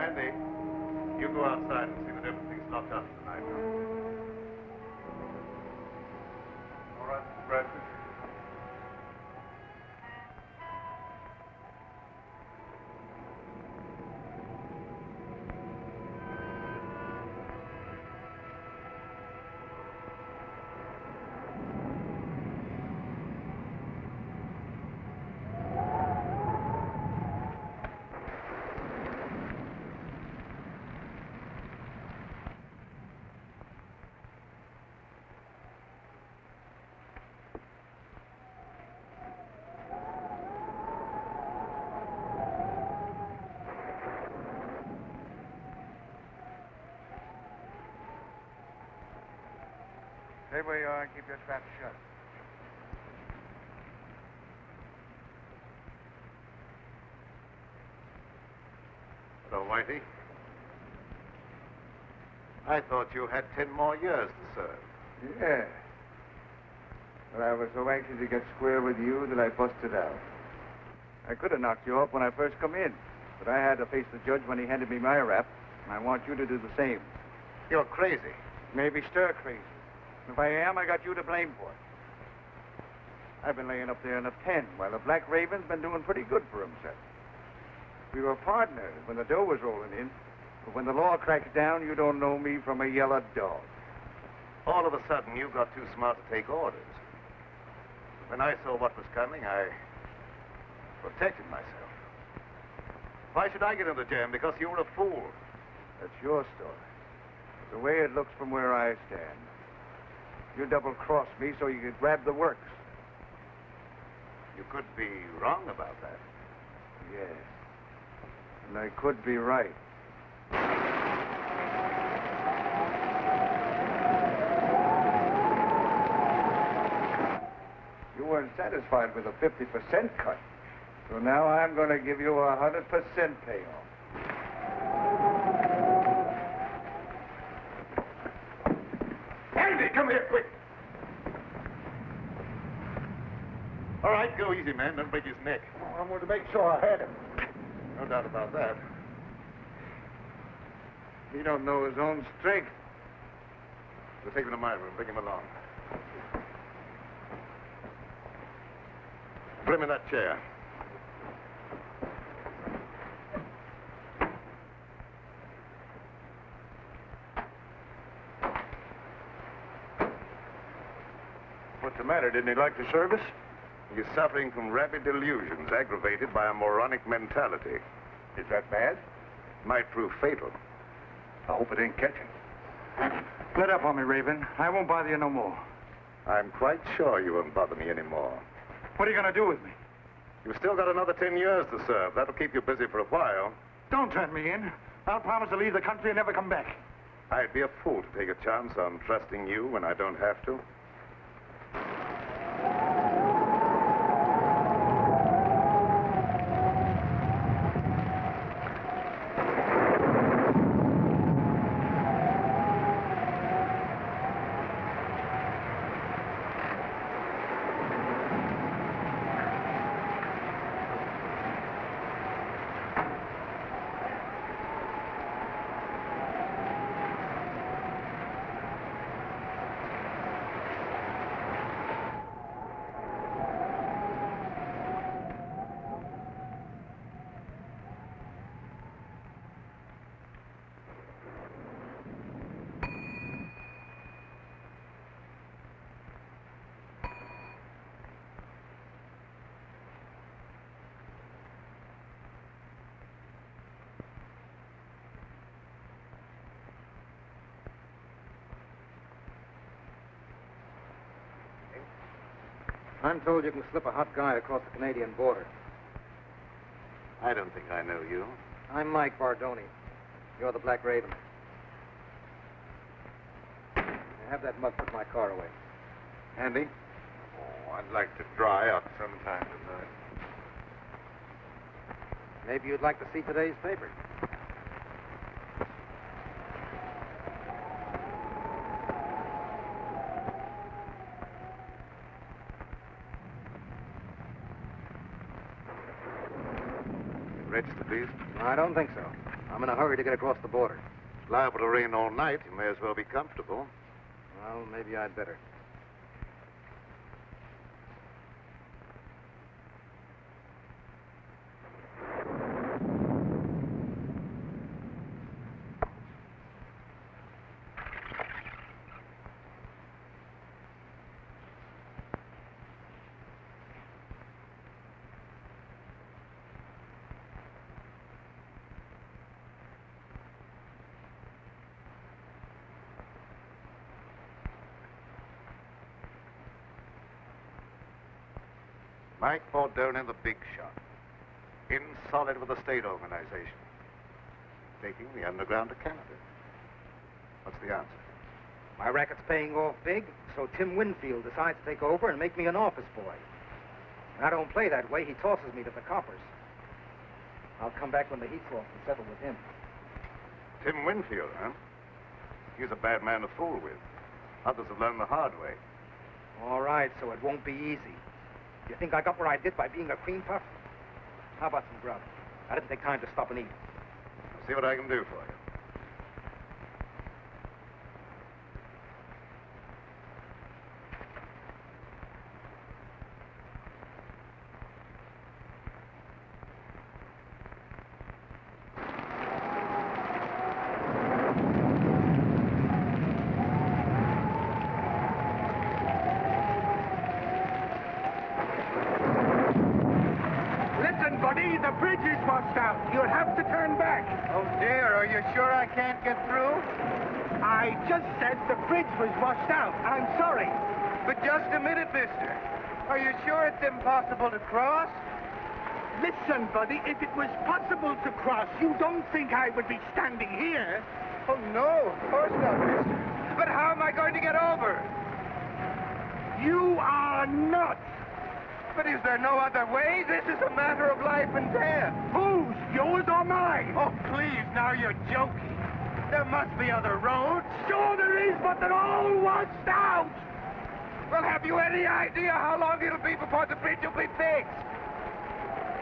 Andy, you go outside and see that everything's locked up tonight. All right, Mr. Bradford. Stay where you are and keep your trap shut. Hello, Whitey. I thought you had 10 more years to serve. Yeah. But I was so anxious to get square with you that I busted out. I could have knocked you off when I first come in, but I had to face the judge when he handed me my rap, and I want you to do the same. You're crazy. Maybe stir crazy. If I am, I got you to blame for it. I've been laying up there in a pen while the Black Raven's been doing pretty good for himself. We were partners when the dough was rolling in, but when the law cracks down, you don't know me from a yellow dog. All of a sudden, you got too smart to take orders. When I saw what was coming, I protected myself. Why should I get in the jam? Because you were a fool. That's your story. The way it looks from where I stand. You double-crossed me so you could grab the works. You could be wrong about that. Yes. And I could be right. You weren't satisfied with a 50% cut. So now I'm going to give you a 100% payoff. Andy, come here, quick. All right, go easy, man. Don't break his neck. Oh, I wanted to make sure I had him. No doubt about that. He don't know his own strength. We'll take him to my room. Bring him along. Put him in that chair. What's the matter? Didn't he like the service? He's suffering from rabid delusions aggravated by a moronic mentality. Is that bad? Might prove fatal. I hope it ain't catching. Let up on me, Raven. I won't bother you no more. I'm quite sure you won't bother me anymore. What are you going to do with me? You've still got another 10 years to serve. That'll keep you busy for a while. Don't turn me in. I'll promise to leave the country and never come back. I'd be a fool to take a chance on trusting you when I don't have to. I'm told you can slip a hot guy across the Canadian border. I don't think I know you. I'm Mike Bardoni. You're the Black Raven. Now have that mug put my car away. Andy? Oh, I'd like to dry out sometime tonight. Maybe you'd like to see today's paper. Register, please. I don't think so. I'm in a hurry to get across the border. It's liable to rain all night. You may as well be comfortable. Well, maybe I'd better. Mike Bordone, the big shot. In solid with the state organization. Taking the underground to Canada. What's the answer? My racket's paying off big, so Tim Winfield decides to take over and make me an office boy. When I don't play that way, he tosses me to the coppers. I'll come back when the heat's off and settle with him. Tim Winfield, huh? He's a bad man to fool with. Others have learned the hard way. All right, so it won't be easy. You think I got what I did by being a cream puff? How about some grub? I didn't take time to stop and eat. I'll see what I can do for you. The bridge is washed out. You'll have to turn back. Oh, dear. Are you sure I can't get through? I just said the bridge was washed out. I'm sorry. But just a minute, mister. Are you sure it's impossible to cross? Listen, buddy, if it was possible to cross, you don't think I would be standing here? Oh, no. Of course not, mister. But how am I going to get over? You are nuts. But is there no other way? This is a matter of life and death. Whose? Yours or mine? Oh, please, now you're joking. There must be other roads. Sure there is, but they're all washed out. Well, have you any idea how long it'll be before the bridge will be fixed?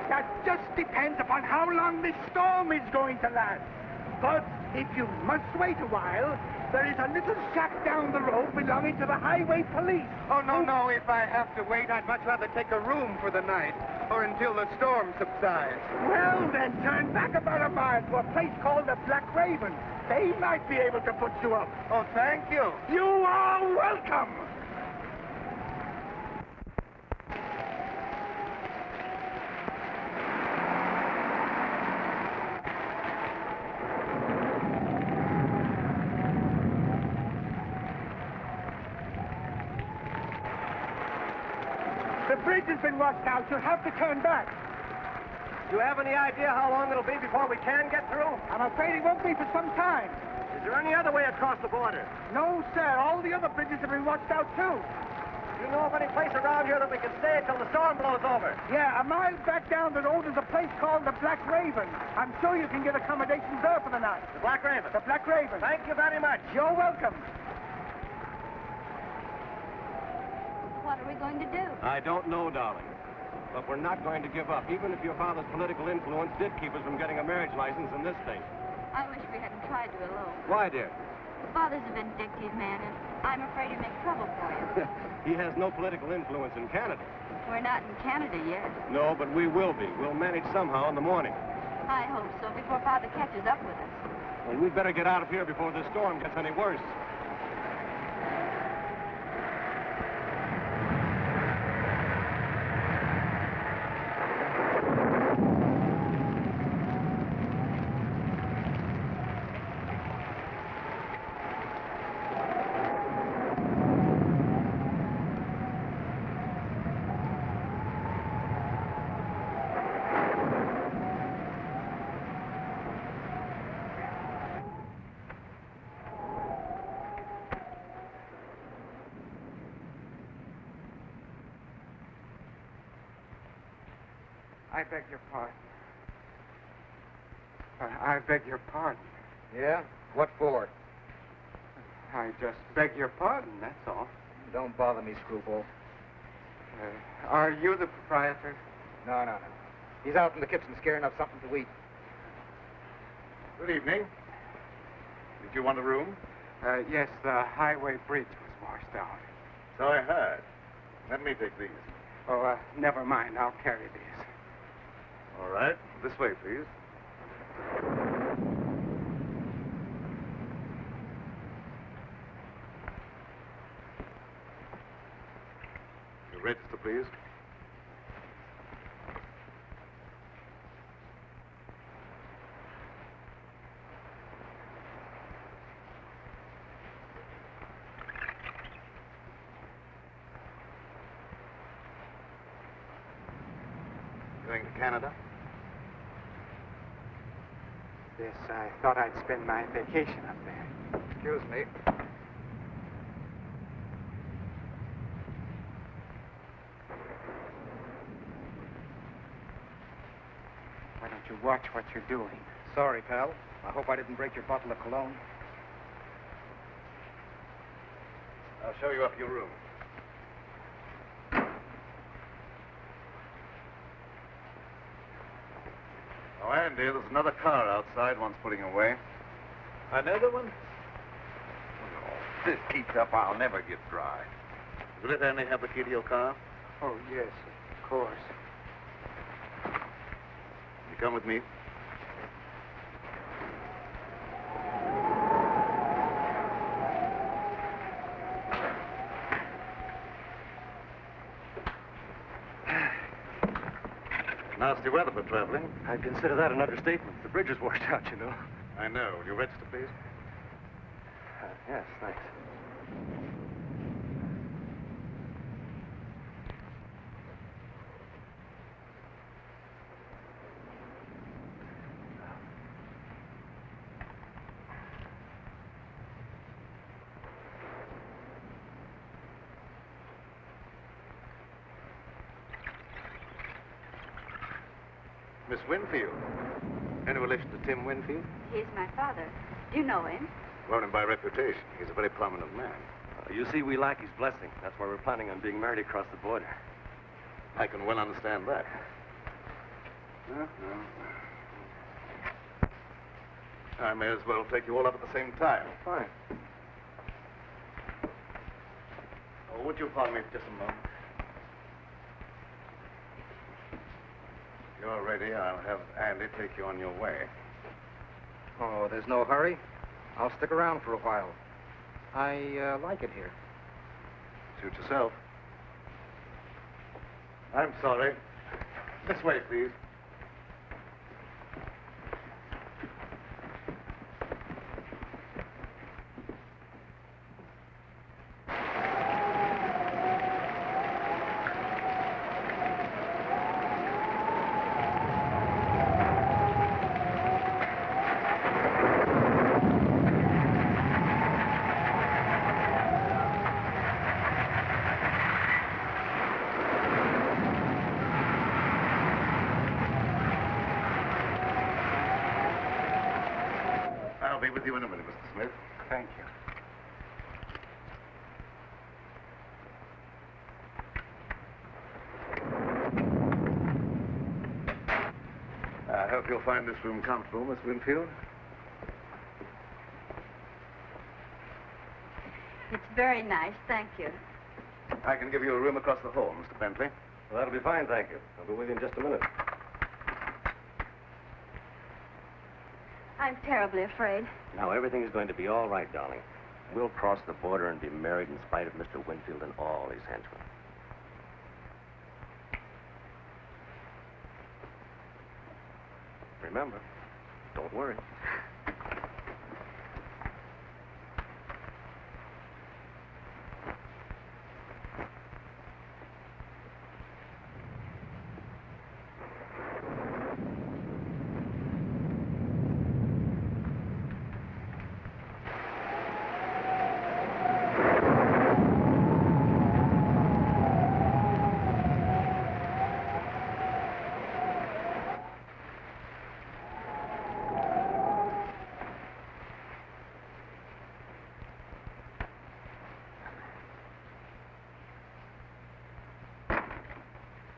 That just depends upon how long this storm is going to last. But if you must wait a while, there is a little shack down the road belonging to the highway police. Oh, no. If I have to wait, I'd much rather take a room for the night, or until the storm subsides. Well, then, turn back about a mile to a place called the Black Raven. They might be able to put you up. Oh, thank you. You are welcome. The bridge has been washed out. You'll have to turn back. Do you have any idea how long it'll be before we can get through? I'm afraid it won't be for some time. Is there any other way across the border? No, sir. All the other bridges have been washed out, too. Do you know of any place around here that we can stay until the storm blows over? Yeah, a mile back down the road is a place called the Black Raven. I'm sure you can get accommodations there for the night. The Black Raven? The Black Raven. Thank you very much. You're welcome. What are we going to do? I don't know, darling. But we're not going to give up, even if your father's political influence did keep us from getting a marriage license in this state. I wish we hadn't tried to elope. Why, dear? Father's a vindictive man, and I'm afraid he'd make trouble for you. He has no political influence in Canada. We're not in Canada yet. No, but we will be. We'll manage somehow in the morning. I hope so, before Father catches up with us. Well, we'd better get out of here before this storm gets any worse. I beg your pardon. I beg your pardon. Yeah? What for? I just beg your pardon, that's all. Don't bother me, screwball. Are you the proprietor? No. He's out in the kitchen scaring up something to eat. Good evening. Did you want a room? Yes, the highway bridge was washed out. So I heard. Let me take these. Oh, never mind. I'll carry these. All right. This way, please. Your register, please. Going to Canada? Yes, I thought I'd spend my vacation up there. Excuse me. Why don't you watch what you're doing? Sorry, pal. I hope I didn't break your bottle of cologne. I'll show you up your room. Oh, Andy, there's another car outside. One's putting away. Another one? Oh, this keeps up, I'll never get dry. Will it Andy have the key to your car? Oh, yes, of course. You come with me. Nasty weather for traveling. I'd consider that an understatement. The bridge is washed out, you know. I know. Will you register, please? Yes, thanks. Miss Winfield. Any relation to Tim Winfield? He's my father. Do you know him? Known him by reputation. He's a very prominent man. You see, we lack his blessing. That's why we're planning on being married across the border. I can well understand that. I may as well take you all up at the same time. Fine. Oh, would you pardon me for just a moment? You're ready. I'll have Andy take you on your way. Oh, there's no hurry. I'll stick around for a while. I like it here. Suit yourself. I'm sorry. This way, please. I'll be with you in a minute, Mr. Smith. Thank you. I hope you'll find this room comfortable, Miss Winfield. It's very nice, thank you. I can give you a room across the hall, Mr. Bentley. Well, that'll be fine, thank you. I'll be with you in just a minute. I'm terribly afraid. Now, everything is going to be all right, darling. We'll cross the border and be married in spite of Mr. Winfield and all his henchmen. Remember, don't worry.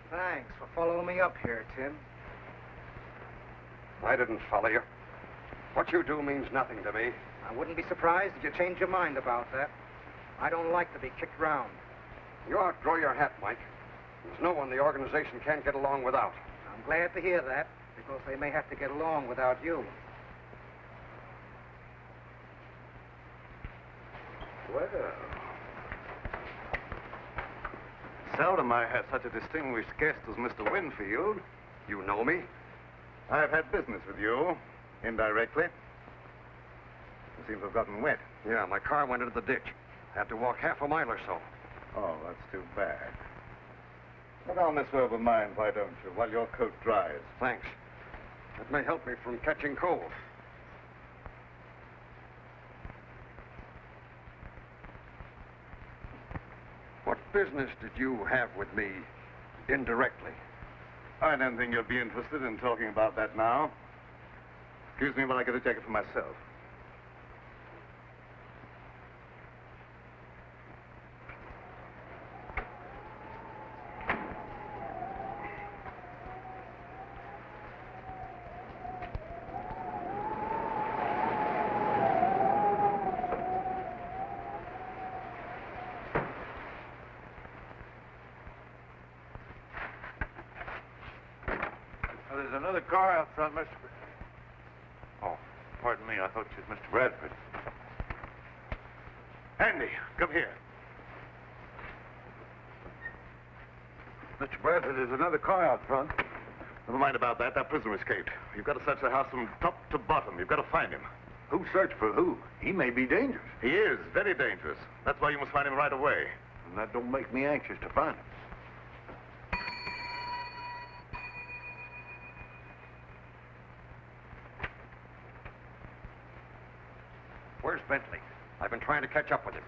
Thanks for following me up here, Tim. I didn't follow you. What you do means nothing to me. I wouldn't be surprised if you change your mind about that. I don't like to be kicked round. You outgrow your hat, Mike. There's no one the organization can't get along without. I'm glad to hear that, because they may have to get along without you. Well, seldom I have such a distinguished guest as Mr. Winfield. You know me? I've had business with you, indirectly. You seem to have gotten wet. Yeah, my car went into the ditch. Had to walk half a mile or so. Oh, that's too bad. Put on this robe of mine, why don't you, while your coat dries? Thanks. That may help me from catching cold. What business did you have with me indirectly? I don't think you'll be interested in talking about that now. Excuse me while I get a jacket for myself. There's another car out front, Mr. Oh, pardon me. I thought you was Mr. Bradford. Andy, come here. Mr. Bradford, there's another car out front. Never mind about that. That prisoner escaped. You've got to search the house from top to bottom. You've got to find him. Who searched for who? He may be dangerous. He is very dangerous. That's why you must find him right away. And that don't make me anxious to find him. Where's Bentley? I've been trying to catch up with him.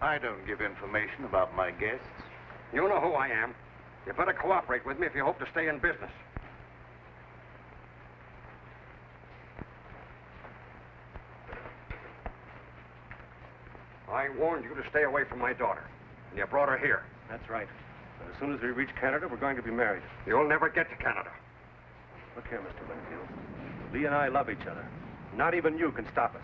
I don't give information about my guests. You know who I am. You better cooperate with me if you hope to stay in business. I warned you to stay away from my daughter, and you brought her here. That's right. As soon as we reach Canada, we're going to be married. You'll never get to Canada. Look here, Mr. Winfield. Lee and I love each other. Not even you can stop us.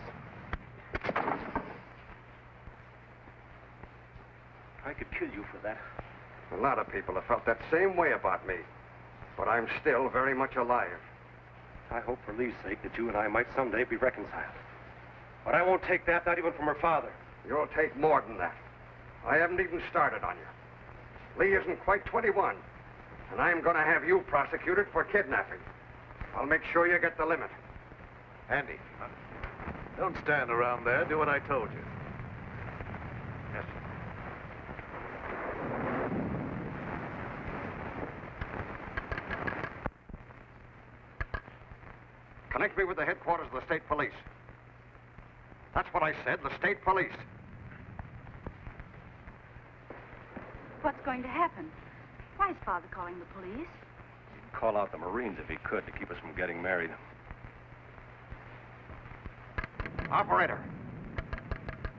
I could kill you for that. A lot of people have felt that same way about me. But I'm still very much alive. I hope for Lee's sake that you and I might someday be reconciled. But I won't take that, not even from her father. You'll take more than that. I haven't even started on you. Lee isn't quite 21. And I'm going to have you prosecuted for kidnapping. I'll make sure you get the limit. Andy, don't stand around there. Do what I told you. Yes. Connect me with the headquarters of the state police. That's what I said, the state police. What's going to happen? Why is Father calling the police? He'd call out the Marines if he could to keep us from getting married. Operator.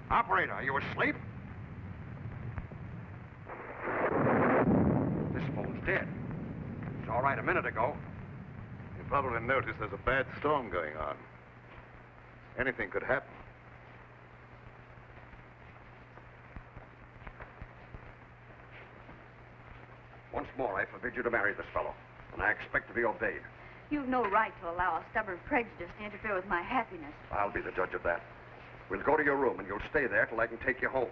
Operator, are you asleep? This phone's dead. It was all right a minute ago. You probably noticed there's a bad storm going on. Anything could happen. Once more, I forbid you to marry this fellow, and I expect to be obeyed. You've no right to allow a stubborn prejudice to interfere with my happiness. I'll be the judge of that. We'll go to your room, and you'll stay there till I can take you home.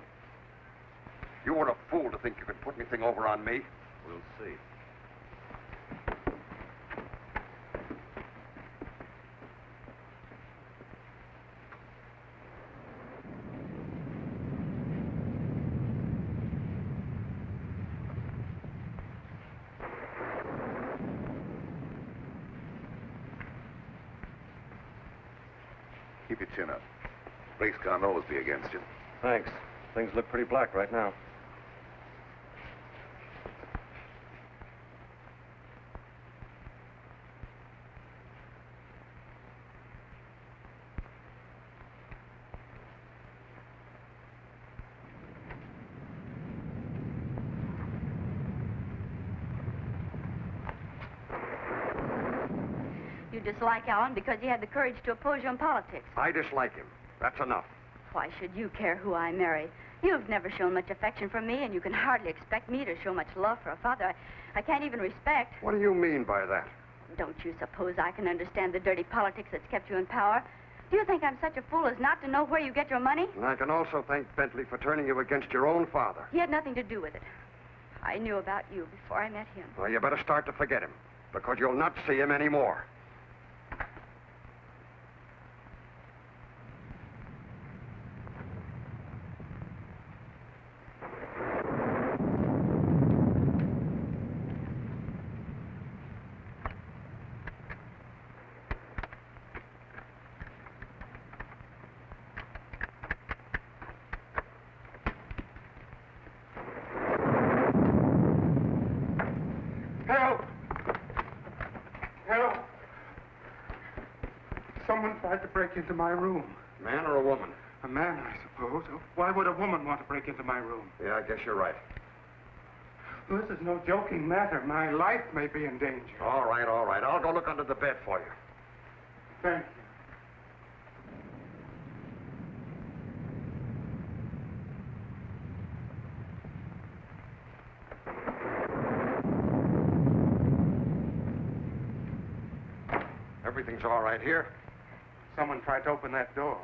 You were a fool to think you could put anything over on me. We'll see. Keep your chin up. Race can't always be against you. Thanks. Things look pretty black right now. you dislike Alan because he had the courage to oppose you in politics. I dislike him. That's enough. Why should you care who I marry? You've never shown much affection for me, and you can hardly expect me to show much love for a father I can't even respect. What do you mean by that? Don't you suppose I can understand the dirty politics that's kept you in power? Do you think I'm such a fool as not to know where you get your money? And I can also thank Bentley for turning you against your own father. He had nothing to do with it. I knew about you before I met him. Well, you better start to forget him, because you'll not see him anymore. Someone tried to break into my room. Man or a woman? A man, I suppose. Why would a woman want to break into my room? Yeah, I guess you're right. This is no joking matter. My life may be in danger. All right, all right. I'll go look under the bed for you. Thank you. Everything's all right here. Someone tried to open that door.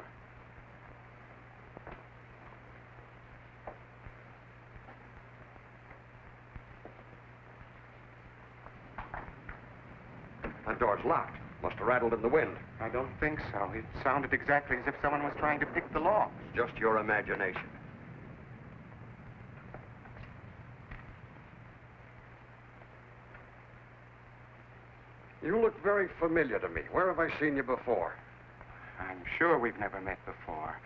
That door's locked. Must have rattled in the wind. I don't think so. It sounded exactly as if someone was trying to pick the lock. Just your imagination. You look very familiar to me. Where have I seen you before? I'm sure we've never met before.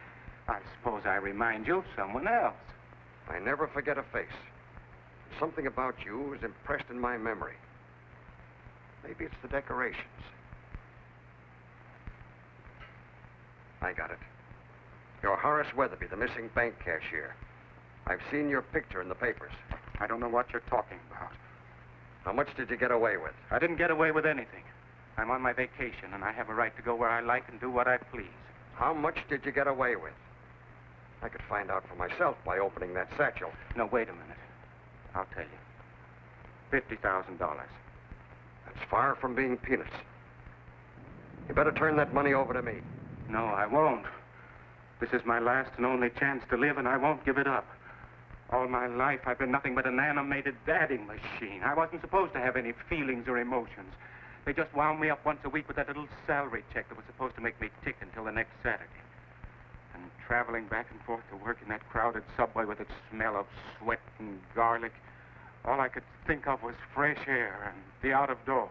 I suppose I remind you of someone else. I never forget a face. Something about you is impressed in my memory. Maybe it's the decorations. I got it. You're Horace Weatherby, the missing bank cashier. I've seen your picture in the papers. I don't know what you're talking about. How much did you get away with? I didn't get away with anything. I'm on my vacation, and I have a right to go where I like and do what I please. How much did you get away with? I could find out for myself by opening that satchel. No, wait a minute. I'll tell you. $50,000. That's far from being peanuts. You better turn that money over to me. No, I won't. This is my last and only chance to live, and I won't give it up. All my life, I've been nothing but an animated dadding machine. I wasn't supposed to have any feelings or emotions. They just wound me up once a week with that little salary check that was supposed to make me tick until the next Saturday. And traveling back and forth to work in that crowded subway with its smell of sweat and garlic, all I could think of was fresh air and the out of doors.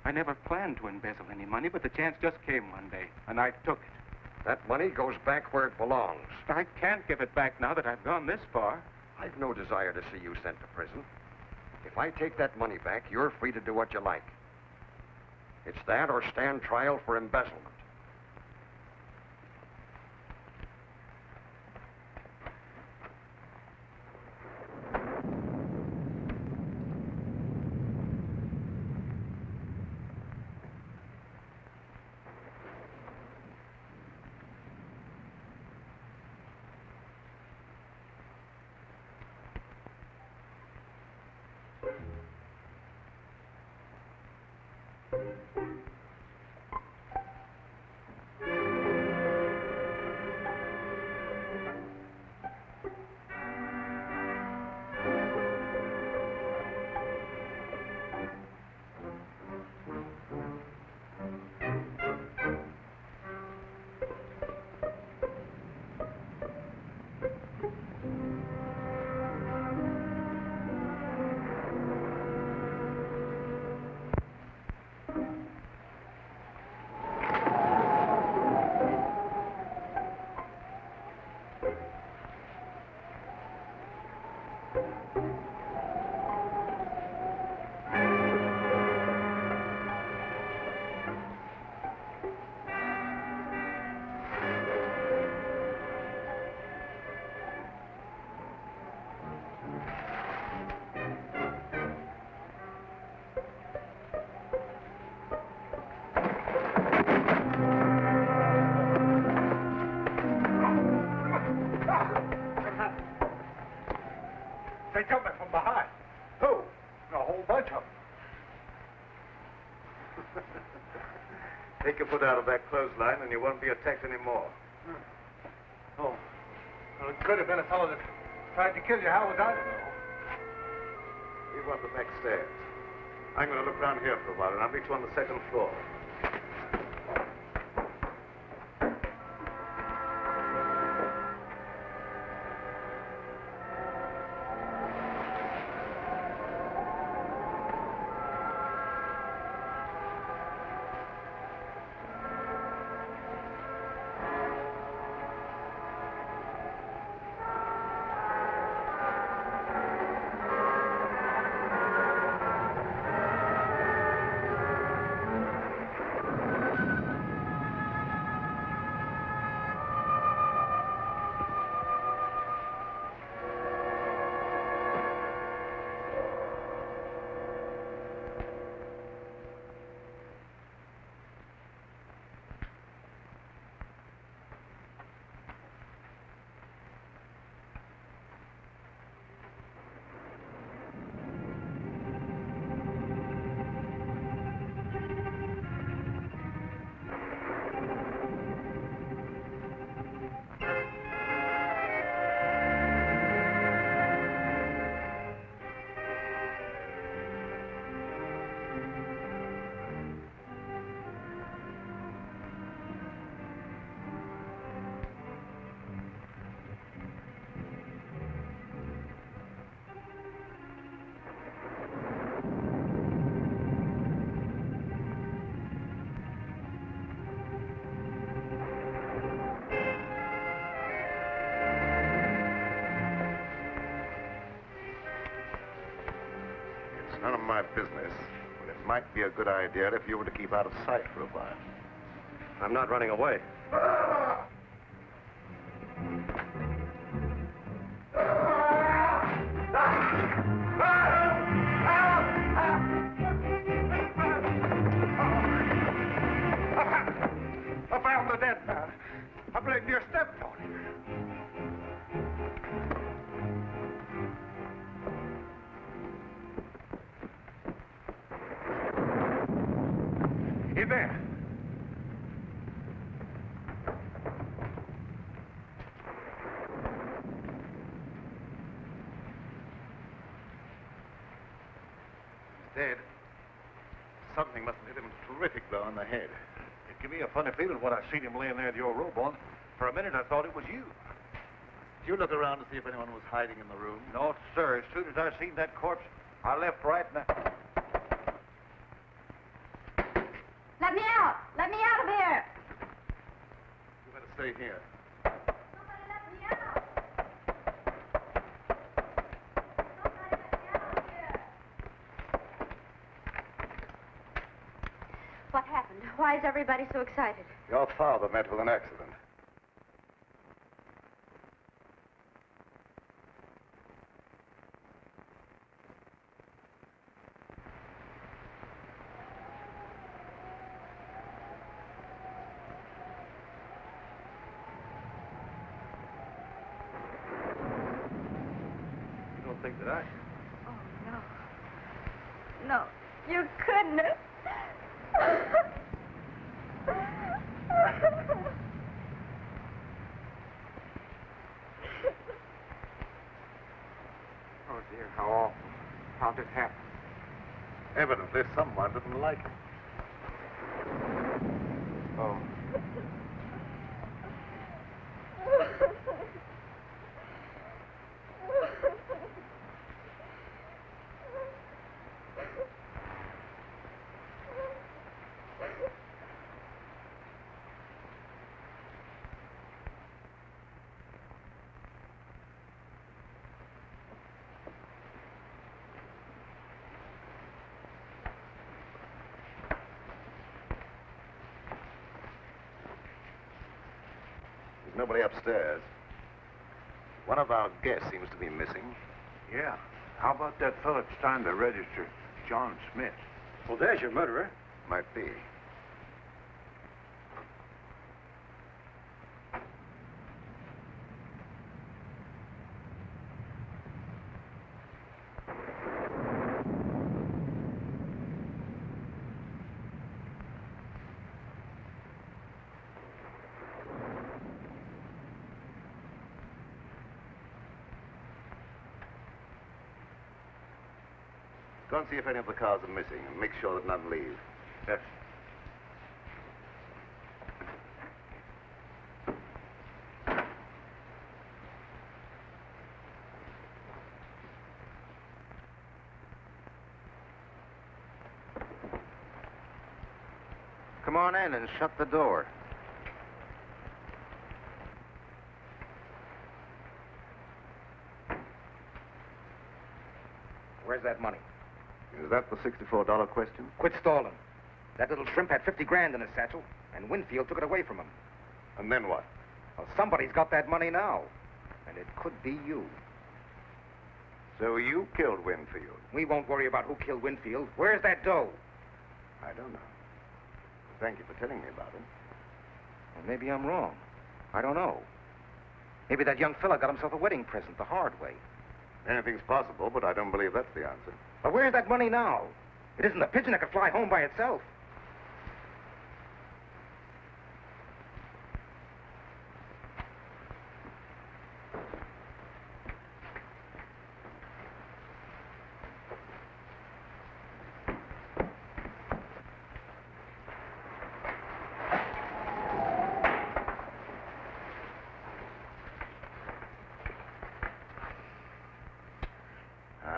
I never planned to embezzle any money, but the chance just came one day, and I took it. That money goes back where it belongs. I can't give it back now that I've gone this far. I've no desire to see you sent to prison. If I take that money back, you're free to do what you like. It's that or stand trial for embezzlement. your foot out of that clothesline and you won't be attacked anymore. Oh. Well, it could have been a fellow that tried to kill you. How was I to know? You go up the back stairs. I'm going to look around here for a while, and I'll meet you on the second floor. None of my business, but it might be a good idea if you were to keep out of sight for a while. I'm not running away. I found the dead man. I believe you stepped on him. He's there. He's dead. Something must have hit him a terrific blow on the head. It gave me a funny feeling when I seen him laying there with your robe on. For a minute, I thought it was you. Did you look around to see if anyone was hiding in the room? No, sir. As soon as I seen that corpse, I left right now. Let me out! Let me out of here! You better stay here. Somebody let me out! Somebody let me out of here! What happened? Why is everybody so excited? Your father met with an accident. Think that I... Oh, no. No, you couldn't have. Oh, dear, how awful. How did it happen? Evidently, someone didn't like him. Oh. There's nobody upstairs. One of our guests seems to be missing. Yeah. How about that fellow that's trying to register, John Smith? Well, there's your murderer. Might be. Go and see if any of the cars are missing and make sure that none leave. Yes. Come on in and shut the door. Where's that money? Is that the $64 question? Quit stalling. That little shrimp had 50 grand in his satchel, and Winfield took it away from him. And then what? Well, somebody's got that money now, and it could be you. So you killed Winfield? We won't worry about who killed Winfield. Where's that dough? I don't know. Thank you for telling me about it. Well, maybe I'm wrong. I don't know. Maybe that young fella got himself a wedding present the hard way. Anything's possible, but I don't believe that's the answer. But where's that money now? It isn't a pigeon that could fly home by itself.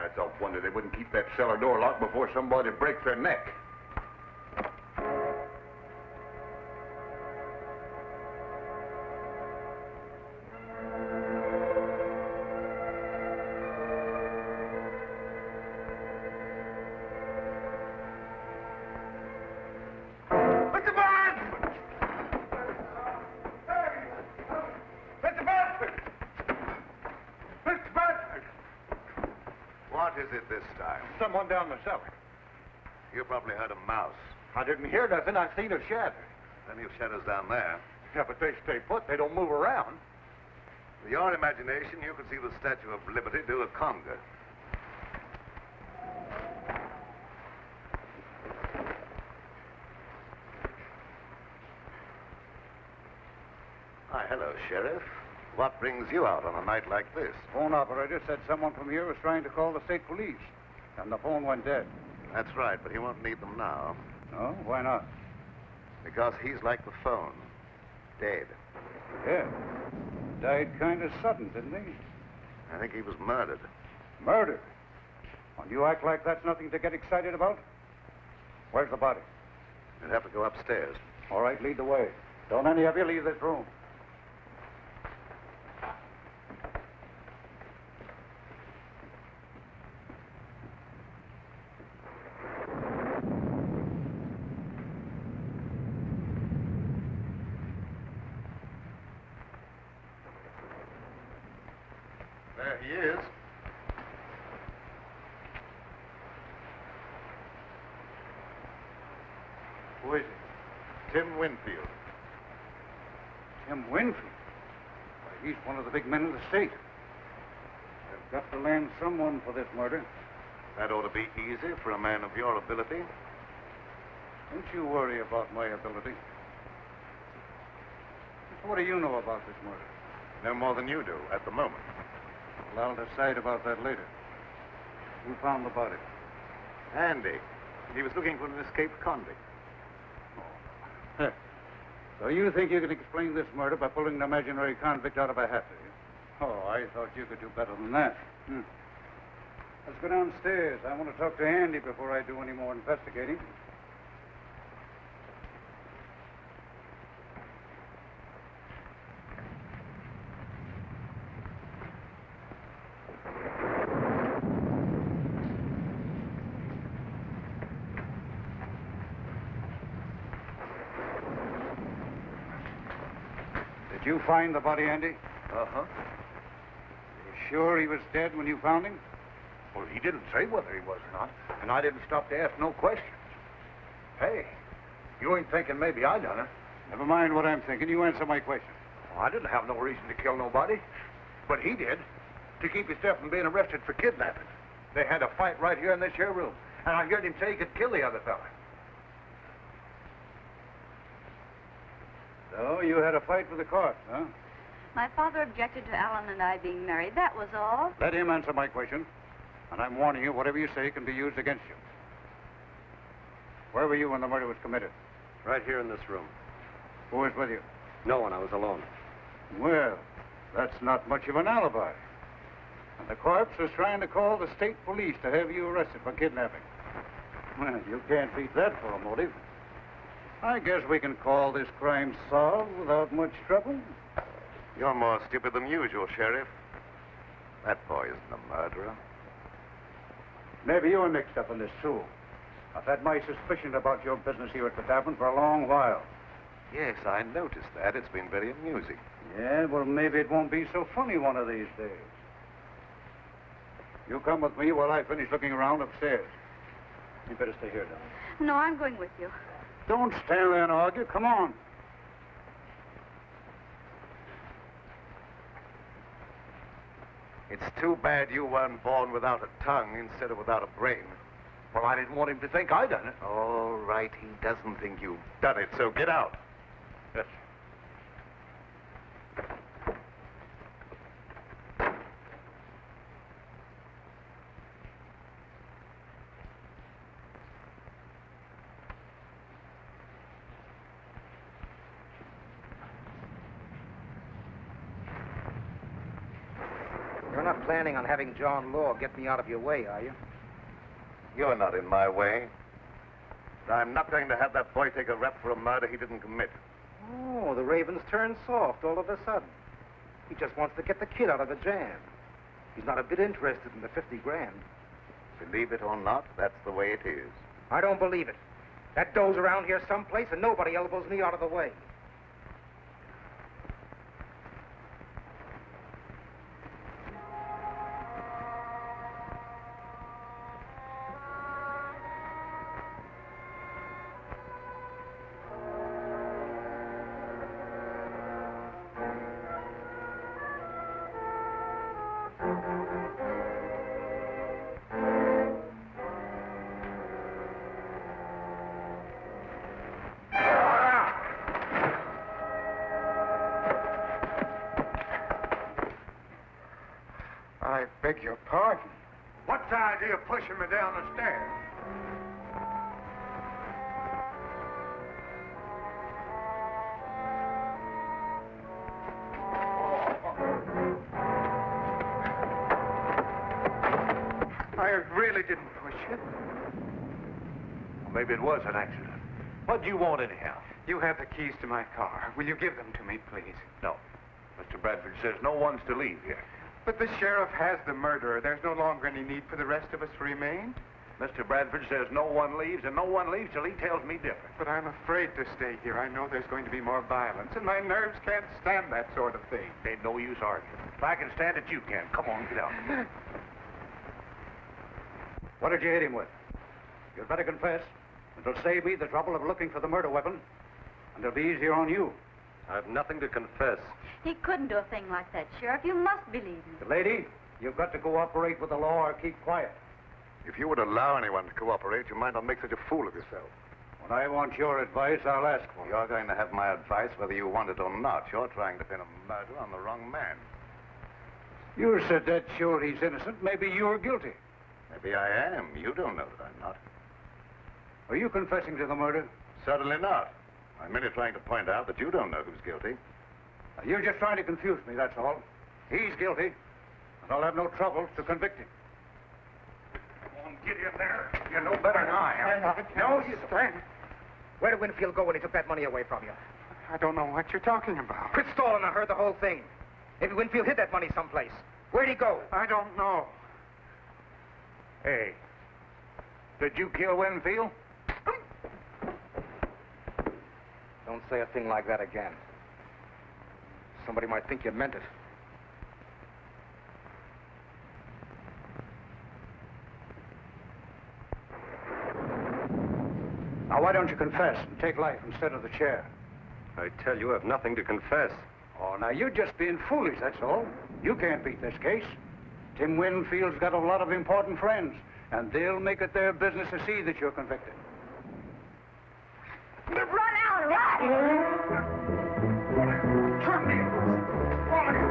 It's a wonder they wouldn't keep that cellar door locked before somebody breaks their neck. Mr. Barnes! Mr. Barnes! Mr. Barnes! What is it this time? Someone down the cellar. You probably heard a mouse. I didn't hear nothing. I seen a shadow. Plenty of shadows down there. Yeah, but they stay put. They don't move around. With your imagination, you could see the Statue of Liberty do a conga. Hi, hello, Sheriff. What brings you out on a night like this? Phone operator said someone from here was trying to call the state police, and the phone went dead. That's right, but he won't need them now. Oh, why not? Because he's like the phone. Dead. Yeah. Died kind of sudden, didn't he? I think he was murdered. Murder? And you act like that's nothing to get excited about? Where's the body? You'd have to go upstairs. All right, lead the way. Don't any of you leave this room. There he is. Who is it? Tim Winfield. Tim Winfield? Why, he's one of the big men in the state. They've got to land someone for this murder. That ought to be easy for a man of your ability. Don't you worry about my ability. Just what do you know about this murder? No more than you do at the moment. Well, I'll decide about that later. Who found the body? Andy. He was looking for an escaped convict. Oh. So you think you can explain this murder by pulling an imaginary convict out of a hat, do you? Oh, I thought you could do better than that. Let's go downstairs. I want to talk to Andy before I do any more investigating. Did you find the body, Andy? Uh-huh. You sure he was dead when you found him? Well, he didn't say whether he was or not, and I didn't stop to ask no questions. Hey, you ain't thinking maybe I done it. Never mind what I'm thinking. You answer my question. Well, I didn't have no reason to kill nobody, but he did, to keep himself from being arrested for kidnapping. They had a fight right here in this here room, and I heard him say he could kill the other fella. So you had a fight with the court, huh? My father objected to Alan and I being married. That was all. Let him answer my question. And I'm warning you, whatever you say can be used against you. Where were you when the murder was committed? Right here in this room. Who was with you? No one. I was alone. Well, that's not much of an alibi. And the corpse was trying to call the state police to have you arrested for kidnapping. Well, you can't beat that for a motive. I guess we can call this crime solved without much trouble. You're more stupid than usual, Sheriff. That boy isn't a murderer. Maybe you're mixed up in this, too. I've had my suspicion about your business here at the tavern for a long while. Yes, I noticed that. It's been very amusing. Yeah, well, maybe it won't be so funny one of these days. You come with me while I finish looking around upstairs. You better stay here, darling. No, I'm going with you. Don't stand there and argue. Come on. It's too bad you weren't born without a tongue instead of without a brain. Well, I didn't want him to think I done it. All right, he doesn't think you've done it, so get out. Yes. You're not planning on having John Law get me out of your way, are you? You're not in my way. I'm not going to have that boy take a rap for a murder he didn't commit. Oh, the Raven's turned soft all of a sudden. He just wants to get the kid out of the jam. He's not a bit interested in the 50 grand. Believe it or not, that's the way it is. I don't believe it. That dough's around here someplace and nobody elbows me out of the way. I beg your pardon. What's the idea of pushing me down the stairs? I really didn't push you. Maybe it was an accident. What do you want anyhow? You have the keys to my car. Will you give them to me, please? No. Mr. Bradford says no one's to leave here. But the sheriff has the murderer. There's no longer any need for the rest of us to remain. Mr. Bradford says no one leaves, and no one leaves till he tells me different. But I'm afraid to stay here. I know there's going to be more violence, and my nerves can't stand that sort of thing. Ain't no use arguing. If I can stand it, you can. Come on, get out. What did you hit him with? You'd better confess. It'll save me the trouble of looking for the murder weapon, and it'll be easier on you. I've nothing to confess. He couldn't do a thing like that, Sheriff. You must believe him. The lady, you've got to cooperate with the law or keep quiet. If you would allow anyone to cooperate, you might not make such a fool of yourself. When I want your advice, I'll ask for it. You're going to have my advice whether you want it or not. You're trying to pin a murder on the wrong man. You said that sure he's innocent. Maybe you're guilty. Maybe I am. You don't know that I'm not. Are you confessing to the murder? Certainly not. I'm merely trying to point out that you don't know who's guilty. You're just trying to confuse me, that's all. He's guilty, and I'll have no trouble to convict him. Come on, get in there. You know better than I am. No, you stand. Where did Winfield go when he took that money away from you? I don't know what you're talking about. Quit stalling. I heard the whole thing. Maybe Winfield hid that money someplace. Where'd he go? I don't know. Hey, did you kill Winfield? Don't say a thing like that again. Somebody might think you meant it. Now, why don't you confess and take life instead of the chair? I tell you, I've nothing to confess. Oh, now, you're just being foolish, that's all. You can't beat this case. Tim Winfield's got a lot of important friends, and they'll make it their business to see that you're convicted. Run out, run! Turn me. All of you.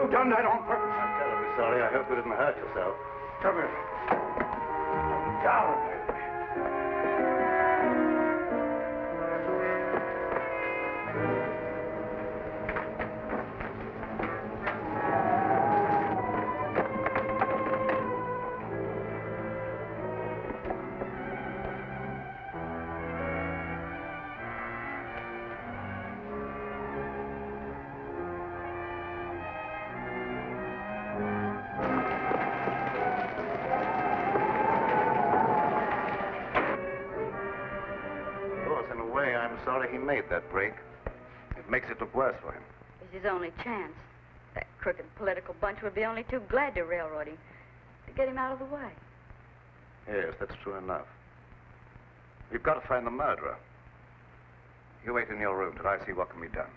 You done that on purpose. I'm terribly sorry. I hope you didn't hurt yourself. Come here. Down. I'm sorry he made that break. It makes it look worse for him. It's his only chance. That crooked political bunch would be only too glad to railroad him, to get him out of the way. Yes, that's true enough. We've got to find the murderer. You wait in your room till I see what can be done.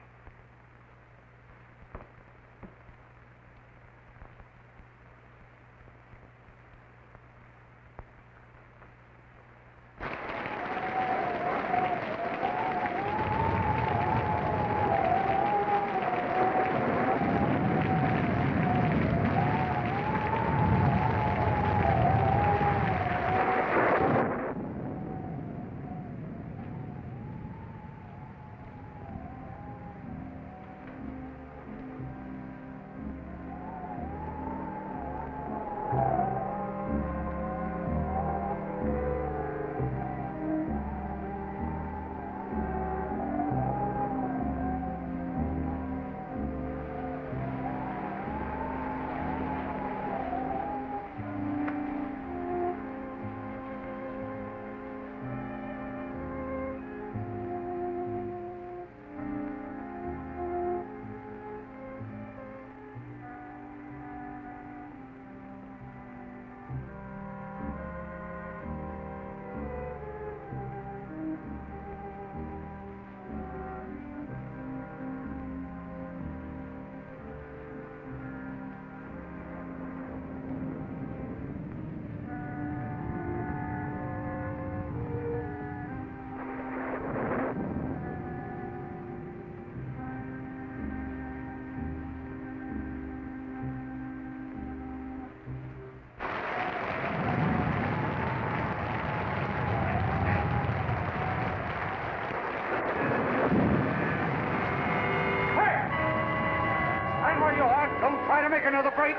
Make another break.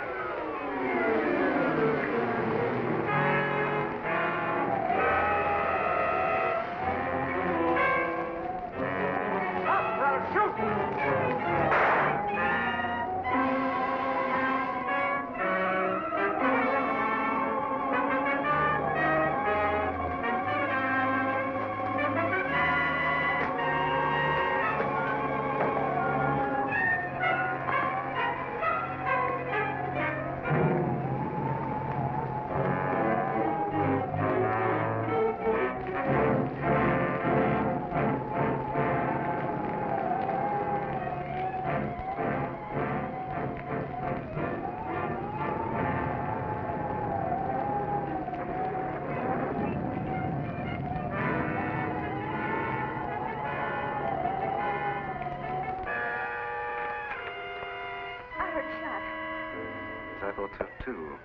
I thought so, too.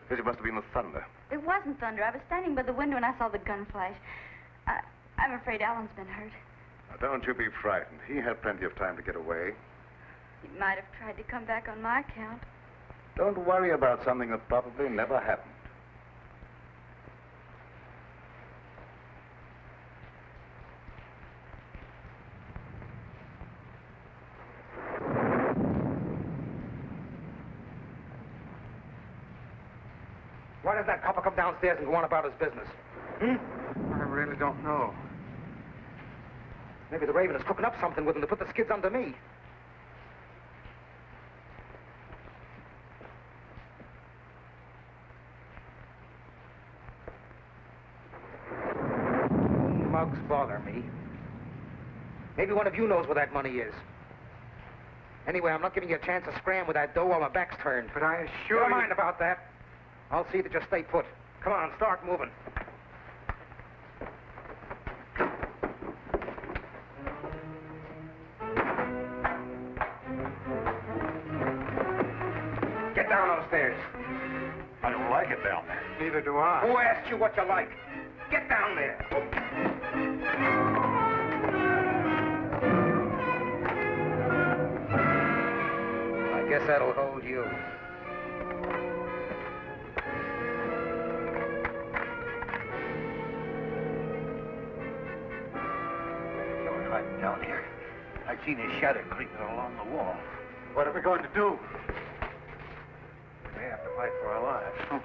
Guess it must have been the thunder. It wasn't thunder. I was standing by the window and I saw the gun flash. I'm afraid Alan's been hurt. Now, don't you be frightened. He had plenty of time to get away. He might have tried to come back on my account. Don't worry about something that probably never happened. Why did that copper come downstairs and go on about his business? I really don't know. Maybe the Raven is cooking up something with him to put the skids under me. Mugs bother me. Maybe one of you knows where that money is. Anyway, I'm not giving you a chance to scram with that dough while my back's turned. But I assure you... Never mind about that. I'll see that you stay put. Come on, start moving. Get down those stairs. I don't like it down there. Neither do I. Who asked you what you like? Get down there. I guess that'll hold you. You're hiding down here. I seen his shadow creeping along the wall. What are we going to do? We may have to fight for our lives.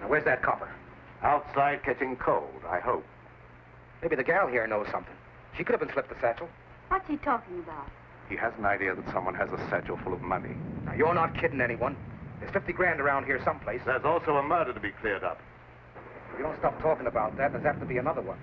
Now, where's that copper? Outside catching cold, I hope. Maybe the gal here knows something. She could have been slipped the satchel. What's he talking about? He has an idea that someone has a satchel full of money. Now, you're not kidding anyone. There's 50 grand around here someplace. There's also a murder to be cleared up. If you don't stop talking about that, there's apt to be another one.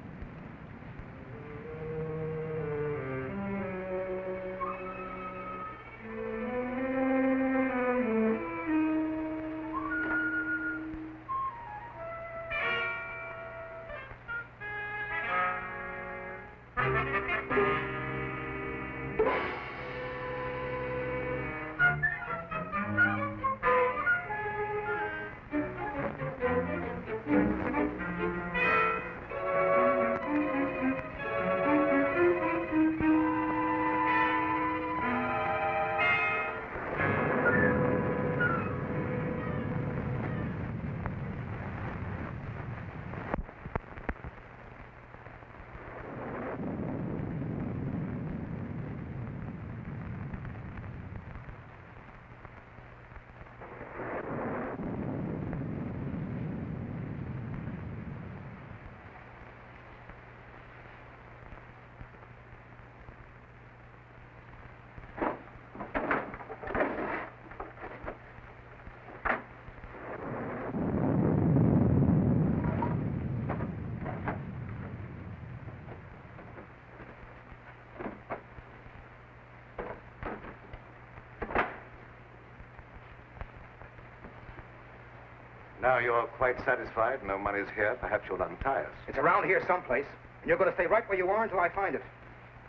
Now you're quite satisfied. No money's here. Perhaps you'll untie us. It's around here someplace, and you're going to stay right where you are until I find it.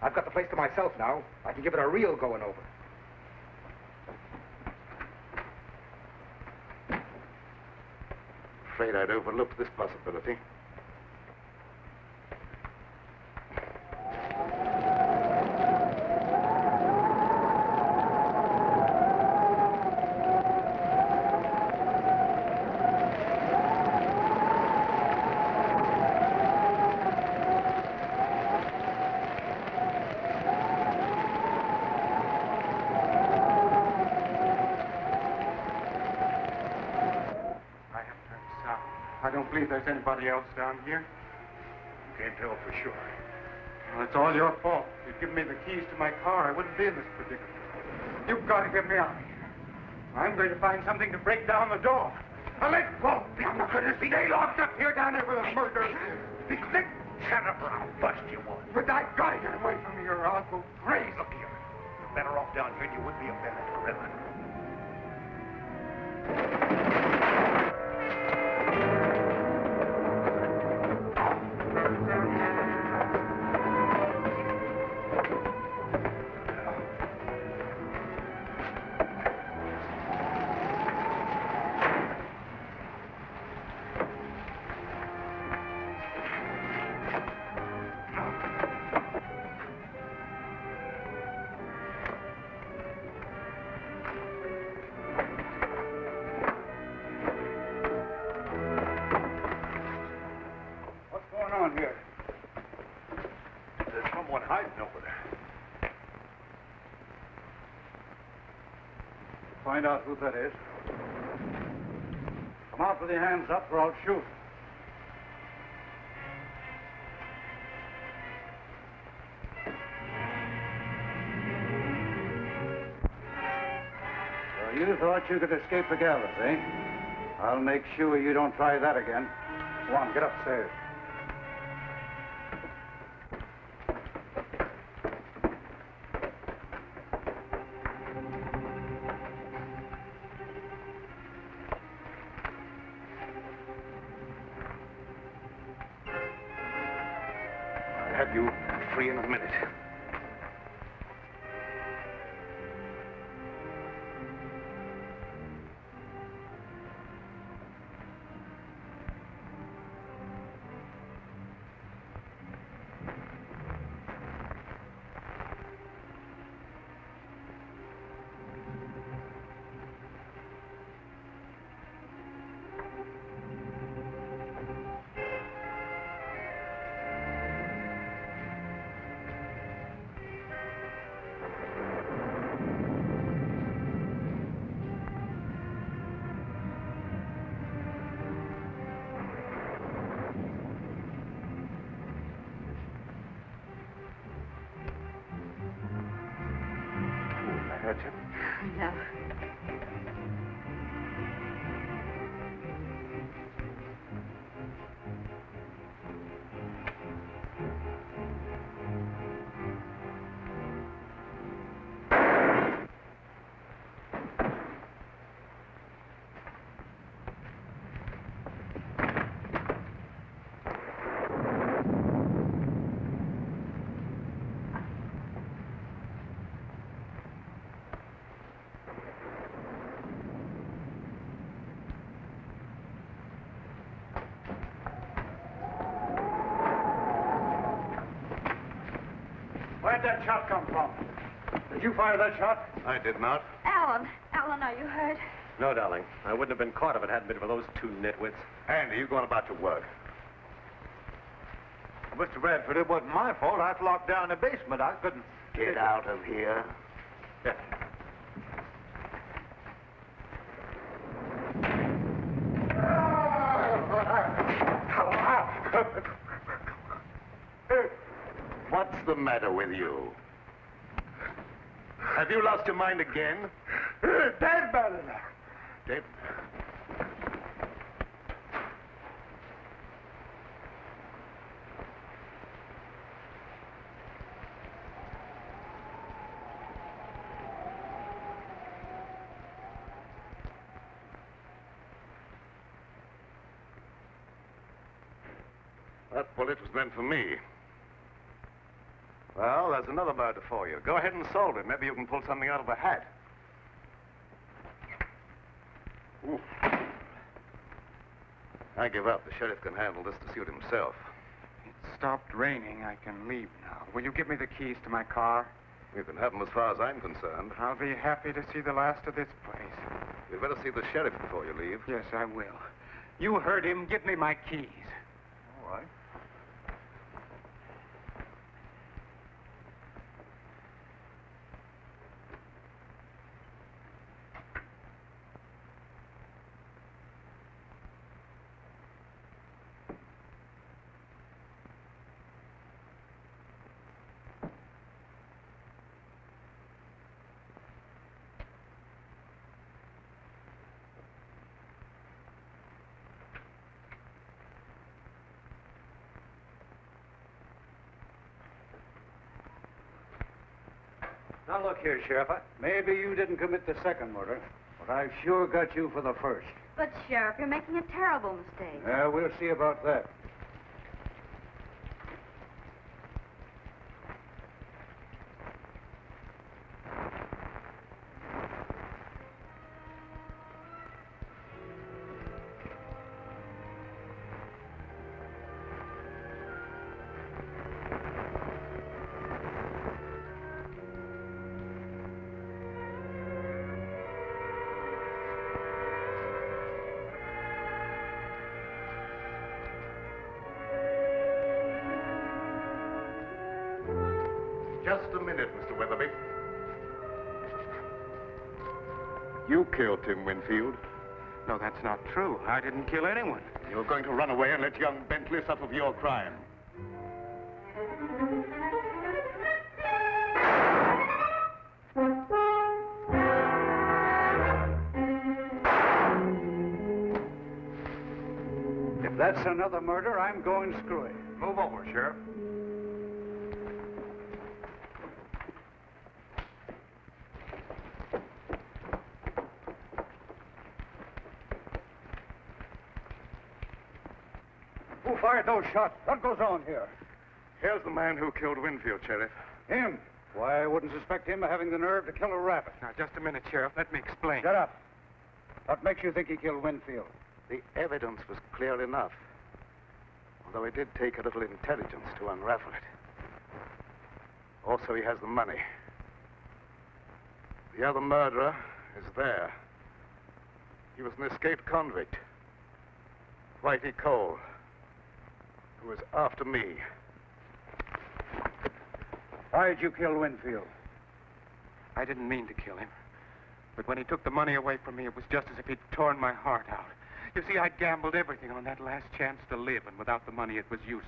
I've got the place to myself now. I can give it a real going over. Afraid I'd overlooked this possibility. I don't believe there's anybody else down here. Can't tell for sure. Well, it's all your fault. You'd given me the keys to my car, I wouldn't be in this predicament. You've got to get me out of here. I'm going to find something to break down the door. Now, let go! I'm not going to stay locked up here down there with a murder. Shut up or I'll bust you one. But I got to get away from here or I'll go crazy. Look here. You're better off down here than you would be up there at the river. on here? There's someone hiding over there. Find out who that is. Come out with your hands up or I'll shoot. So you thought you could escape the gallows, eh? I'll make sure you don't try that again. Go on, get upstairs. I'll have you free in a minute. Hurt you? No. Where'd that shot come from? Did you fire that shot? I did not. Alan, are you hurt? No, darling. I wouldn't have been caught if it hadn't been for those two nitwits. Andy, you going about your work? Mr. Bradford, it wasn't my fault. I was locked down in the basement. I couldn't... Get out of here. What's the matter with you? Have you lost your mind again? Dead, Madison. Dead? That bullet was meant for me. Well, there's another murder for you. Go ahead and solve it. Maybe you can pull something out of a hat. Ooh. I give up. The sheriff can handle this to suit himself. It stopped raining. I can leave now. Will you give me the keys to my car? You can have them as far as I'm concerned. I'll be happy to see the last of this place. You'd better see the sheriff before you leave. Yes, I will. You heard him. Give me my keys. All right. Now, look here, Sheriff. Maybe you didn't commit the second murder, but I've sure got you for the first. But, Sheriff, you're making a terrible mistake. Yeah, we'll see about that. Just a minute, Mr. Weatherby. You killed Tim Winfield. No, that's not true. I didn't kill anyone. You're going to run away and let young Bentley suffer for your crime. If that's another murder, I'm going screwy. Move over, Sheriff. Who fired those shots? What goes on here? Here's the man who killed Winfield, Sheriff. Him? Why, I wouldn't suspect him of having the nerve to kill a rabbit. Now, just a minute, Sheriff. Let me explain. Shut up. What makes you think he killed Winfield? The evidence was clear enough. Although it did take a little intelligence to unravel it. Also, he has the money. The other murderer is there. He was an escaped convict. Whitey Cole, who was after me. Why did you kill Winfield? I didn't mean to kill him. But when he took the money away from me, it was just as if he'd torn my heart out. You see, I gambled everything on that last chance to live, and without the money, it was useless.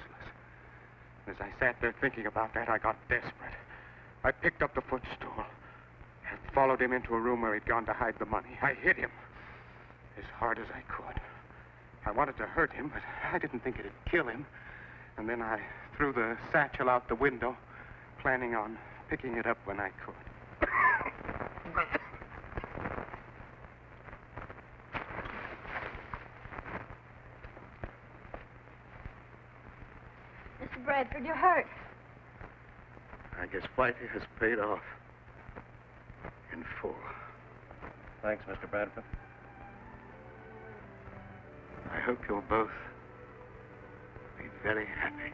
As I sat there thinking about that, I got desperate. I picked up the footstool and followed him into a room where he'd gone to hide the money. I hit him as hard as I could. I wanted to hurt him, but I didn't think it'd kill him. And then I threw the satchel out the window, planning on picking it up when I could. Mr. Bradford, you're hurt. I guess Whitey has paid off in full. Thanks, Mr. Bradford. I hope you'll both be very happy.